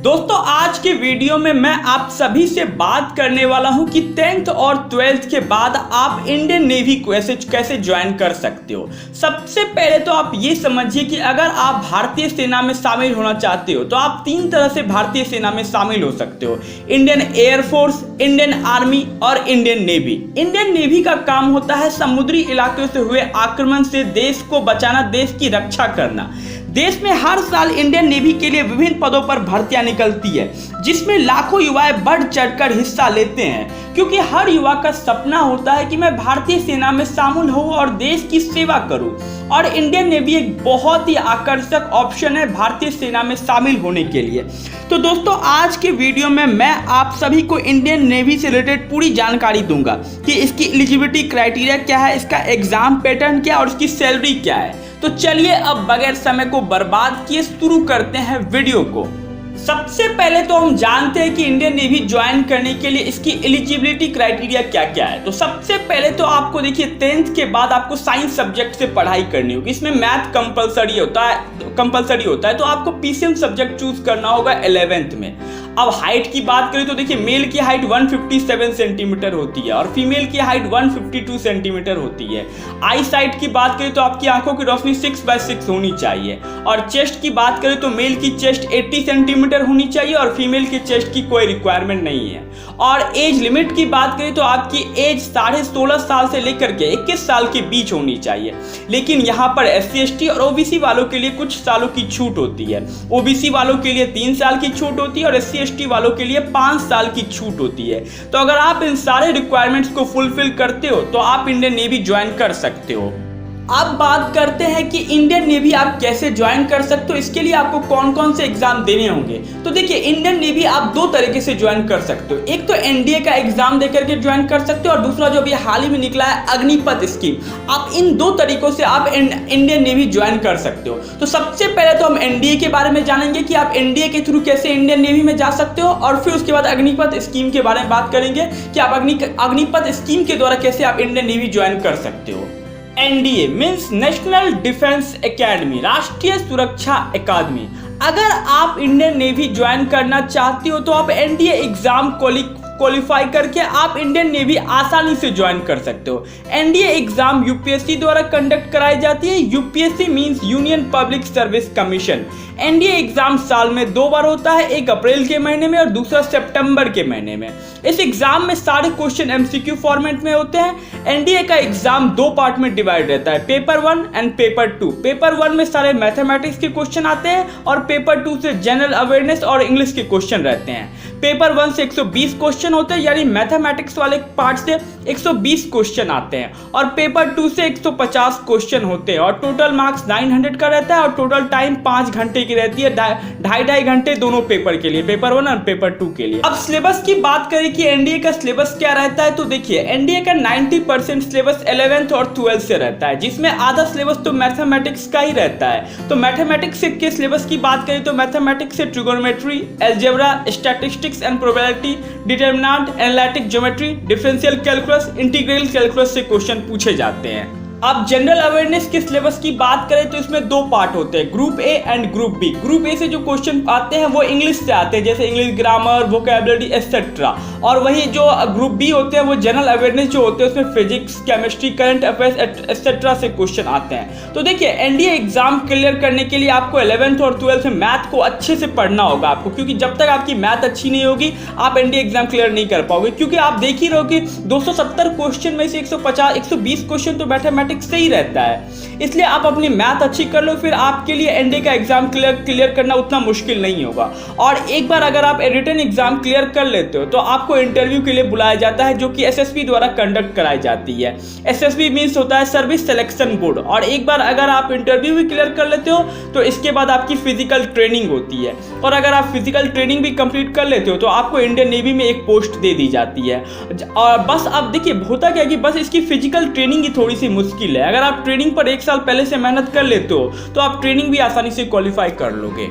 दोस्तों आज के वीडियो में मैं आप सभी से बात करने वाला हूं कि 10th और 12th के बाद आप इंडियन नेवी को कैसे ज्वाइन कर सकते हो। सबसे पहले तो आप ये समझिए कि अगर आप भारतीय सेना में शामिल होना चाहते हो तो आप 3 तरह से भारतीय सेना में शामिल हो सकते हो: इंडियन एयरफोर्स, इंडियन आर्मी और इंडियन नेवी। इंडियन नेवी का काम होता है समुद्री इलाकों से हुए आक्रमण से देश को बचाना, देश की रक्षा करना। देश में हर साल इंडियन नेवी के लिए विभिन्न पदों पर भर्तियां निकलती है, जिसमें लाखों युवाएं बढ़ चढ़कर हिस्सा लेते हैं, क्योंकि हर युवा का सपना होता है कि मैं भारतीय सेना में शामिल हूं और देश की सेवा करूं। और इंडियन नेवी एक बहुत ही आकर्षक ऑप्शन है भारतीय सेना में शामिल होने के लिए। तो दोस्तों आज के वीडियो में मैं आप सभी को इंडियन नेवी से रिलेटेड पूरी जानकारी दूंगा कि इसकी एलिजिबिलिटी क्राइटेरिया क्या है, इसका एग्जाम पैटर्न क्या है और इसकी सैलरी क्या है। तो चलिए अब बगैर समय को बर्बाद किए शुरू करते हैं वीडियो को। सबसे पहले तो हम जानते हैं कि इंडियन नेवी ज्वाइन करने के लिए इसकी एलिजिबिलिटी क्राइटेरिया क्या क्या है। तो सबसे पहले तो आपको देखिए 10th के बाद आपको साइंस सब्जेक्ट से पढ़ाई करनी होगी। इसमें मैथ कंपलसरी होता है तो आपको पीसीएम सब्जेक्ट चूज करना होगा 11th में। अब हाइट की बात करें तो देखिए मेल की हाइट 157 सेंटीमीटर होती है और फीमेल की हाइट 152 सेंटीमीटर होती है। आई साइट की बात करें तो आपकी आंखों की रोशनी 6/6 होनी चाहिए। और चेस्ट की बात करें तो मेल की चेस्ट 80 सेंटीमीटर होनी चाहिए और फीमेल की चेस्ट की कोई रिक्वायरमेंट नहीं है। और एज लिमिट की बात करें तो आपकी एज 16.5 साल से लेकर के 21 साल के बीच होनी चाहिए। लेकिन यहाँ पर SC ST और OBC वालों के लिए कुछ सालों की छूट होती है। OBC वालों के लिए 3 साल की छूट होती है और SC ST वालों के लिए 5 साल की छूट होती है। तो अगर आप इन सारे रिक्वायरमेंट्स को फुलफिल करते हो तो आप इंडियन नेवी ज्वाइन कर सकते हो। अब बात करते हैं कि इंडियन नेवी आप कैसे ज्वाइन कर सकते हो, इसके लिए आपको कौन कौन से एग्जाम देने होंगे। तो देखिए इंडियन नेवी आप 2 तरीके से ज्वाइन कर सकते हो। एक तो NDA का एग्जाम देकर के ज्वाइन कर सकते हो और दूसरा जो अभी हाल ही में निकला है अग्निपथ स्कीम। आप इन 2 तरीकों से आप इंडियन नेवी ज्वाइन कर सकते हो। तो सबसे पहले तो हम NDA के बारे में जानेंगे कि आप NDA के थ्रू कैसे इंडियन नेवी में जा सकते हो, और फिर उसके बाद अग्निपथ स्कीम के बारे में बात करेंगे कि आप अग्निपथ स्कीम के द्वारा कैसे आप इंडियन नेवी ज्वाइन कर सकते हो। NDA means national defence academy, राष्ट्रीय सुरक्षा अकादमी। अगर आप इंडियन नेवी ज्वाइन करना चाहते हो तो आप NDA एग्जाम क्वालिफाई करके आप इंडियन नेवी आसानी से ज्वाइन कर सकते हो। NDA एग्जाम UPSC द्वारा कंडक्ट कराई जाती है। UPSC means union public service commission. NDA exam साल में 2 बार होता है, एक अप्रैल के महीने में और दूसरा सितंबर के महीने में। इस एग्जाम में सारे क्वेश्चन MCQ फॉर्मेट में होते हैं। NDA का एग्जाम 2 पार्ट में डिवाइड रहता है, पेपर 1 एंड पेपर 2। पेपर 1 में सारे मैथमेटिक्स के क्वेश्चन आते हैं और पेपर 2 से जनरल अवेयरनेस और इंग्लिश के क्वेश्चन रहते हैं। पेपर 1 से 120 क्वेश्चन होते हैं, यानी मैथमेटिक्स वाले पार्ट से 120 क्वेश्चन आते हैं और पेपर 2 से 150 क्वेश्चन होते हैं और टोटल मार्क्स 900 का रहता है और टोटल टाइम 5 घंटे की रहती है, ढाई घंटे दोनों पेपर के लिए, पेपर 1 और पेपर 2 के लिए। अब सिलेबस की बात करें कि NDA का सिलेबस क्या रहता है, तो देखिए NDA का 90% सिलेबस 11th और 12th से रहता है, जिसमें आधा सिलेबस तो मैथमेटिक्स का ही रहता है। तो मैथमेटिक्स के सिलेबस की बात करें तो मैथमेटिक्स से trigonometry, algebra, statistics and probability, determinant, analytic geometry, differential calculus, integral calculus से क्वेश्चन पूछे जाते हैं। अब जनरल अवेयरनेस के सिलेबस की बात करें तो इसमें 2 पार्ट होते हैं, group A and group B। Group A से जो क्वेश्चन आते हैं वो इंग्लिश से आते हैं, जैसे इंग्लिश ग्रामर, वोकैबुलरी एक्सेट्रा। और वही जो ग्रुप B होते हैं वो जनरल अवेयरनेस जो होते हैं उसमें physics, chemistry, current affairs etcetera से क्वेश्चन आते हैं। तो देखिए NDA एग्जाम क्लियर करने के लिए आपको 11th और 12th में मैथ को अच्छे से पढ़ना होगा आपको, क्योंकि जब तक आपकी मैथ अच्छी नहीं होगी आप NDA एग्जाम क्लियर नहीं कर पाओगे। क्योंकि आप देख ही रहो कि 270 क्वेश्चन में से 120 क्वेश्चन तो मैथमेटिक्स से ही रहता है। इसलिए आप अपनी मैथ अच्छी कर लो, फिर आपके लिए NDA का एग्जाम क्लियर करना उतना मुश्किल नहीं होगा। और एक बार अगर आप रिटन एग्जाम क्लियर कर लेते हो तो आपको इंटरव्यू के लिए बुलाया जाता है, जो कि SSB द्वारा कंडक्ट कराई जाती है। SSB मीन्स होता है सर्विस सिलेक्शन बोर्ड। और एक बार अगर आप इंटरव्यू भी क्लियर कर लेते हो तो इसके बाद आपकी फिजिकल ट्रेनिंग होती है, और अगर आप फिजिकल ट्रेनिंग भी कंप्लीट कर लेते हो तो आपको इंडियन नेवी में एक पोस्ट दे दी जाती है। और बस अब देखिए होता क्या है कि बस इसकी फिजिकल ट्रेनिंग ही थोड़ी सी मुश्किल है। अगर आप ट्रेनिंग पर 1 साल पहले से मेहनत कर लेते हो तो आप ट्रेनिंग भी आसानी से क्वालिफाई कर लोगे।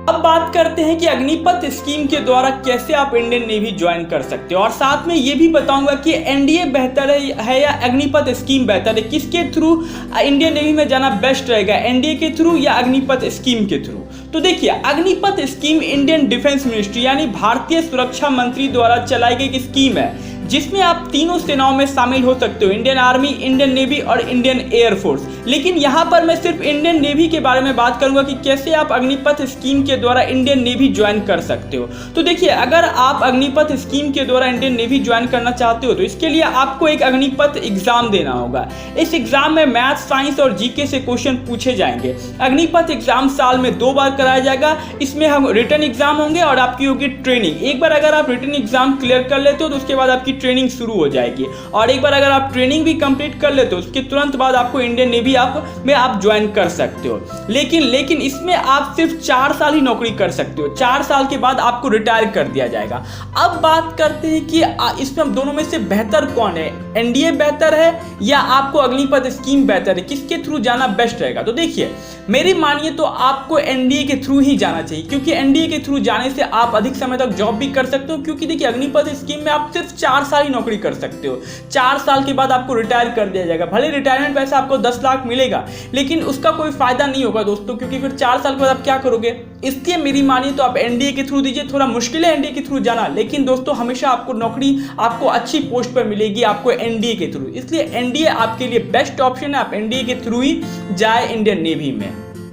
अब बात करते हैं कि अग्निपथ स्कीम के द्वारा कैसे आप इंडियन नेवी ज्वाइन कर सकते हो, और साथ में ये भी बताऊंगा कि NDA बेहतर है या अग्निपथ स्कीम बेहतर है, किसके थ्रू इंडियन नेवी में जाना बेस्ट रहेगा, NDA के थ्रू या अग्निपथ स्कीम के थ्रू। तो देखिए, Agnipath scheme Indian defence ministry यानी भारतीय सुरक्षा मंत्री द्वारा चलाई गई एक स्कीम है जिसमें आप तीनों सेनाओं में शामिल हो सकते हो, इंडियन आर्मी, इंडियन नेवी और इंडियन एयरफोर्स। लेकिन यहाँ पर मैं सिर्फ इंडियन नेवी के बारे में बात करूंगा कि कैसे आप अग्निपथ स्कीम के द्वारा इंडियन नेवी ज्वाइन कर सकते हो। तो देखिए, अगर आप अग्निपथ स्कीम के द्वारा इंडियन नेवी ज्वाइन करना चाहते हो तो इसके लिए आपको एक अग्निपथ एग्जाम देना होगा। इस एग्जाम में मैथ, साइंस और जीके से क्वेश्चन पूछे जाएंगे। अग्निपथ एग्जाम साल में 2 बार कराया जाएगा। इसमें हम रिटन एग्जाम होंगे और आपकी होगी ट्रेनिंग। एक बार अगर आप रिटन एग्जाम क्लियर कर लेते हो तो उसके बाद आपकी ट्रेनिंग शुरू हो जाएगी, और एक बार अगर आप ट्रेनिंग भी कंप्लीट कर लेते हो उसके तुरंत बाद आपको इंडियन नेवी में आप ज्वाइन कर सकते हो। लेकिन इसमें आप सिर्फ 4 साल ही नौकरी कर सकते हो। 4 साल के बाद आपको रिटायर कर दिया जाएगा। अब बात करते हैं कि इसमें हम दोनों में से बेहतर कौन है, एनडीए बेहतर है या आपको अग्निपथ स्कीम बेहतर है, किसके थ्रू जाना बेस्ट रहेगा। तो देखिए, मेरी मानिए तो आपको एनडीए के थ्रू ही जाना चाहिए, क्योंकि एनडीए के थ्रू जाने से आप अधिक समय तक जॉब भी कर सकते हो। क्योंकि देखिए, अग्निपथ स्कीम में आप सिर्फ 4 साल ही नौकरी कर सकते हो। 4 साल के बाद आपको रिटायर कर दिया जाएगा। भले रिटायरमेंट पैसा आपको 10 लाख मिलेगा, लेकिन उसका कोई फायदा नहीं होगा दोस्तों, क्योंकि फिर 4 साल के बाद आप क्या करोगे। इसलिए मेरी मानिए तो आप एनडीए के थ्रू दीजिए। थोड़ा मुश्किल है एनडीए के थ्रू जाना, लेकिन दोस्तों हमेशा आपको नौकरी आपको अच्छी पोस्ट पर मिलेगी आपको एनडीए के थ्रू। इसलिए एनडीए आपके लिए बेस्ट ऑप्शन है। आप एनडीए के थ्रू ही जाए इंडियन नेवी में।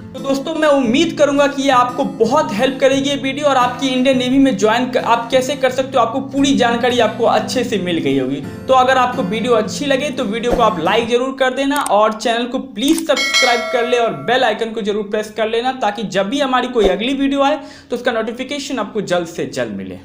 तो दोस्तों, मैं उम्मीद करूंगा कि ये आपको बहुत हेल्प करेगी ये वीडियो, और आपकी इंडियन नेवी में ज्वाइन आप कैसे कर सकते हो आपको पूरी जानकारी आपको अच्छे से मिल गई होगी। तो अगर आपको वीडियो अच्छी लगे तो वीडियो को आप लाइक जरूर कर देना, और चैनल को प्लीज सब्सक्राइब कर ले और बेल आइकन को जरूर प्रेस कर लेना, ताकि जब भी हमारी कोई अगली वीडियो आए तो उसका नोटिफिकेशन आपको जल्द से जल्द मिले।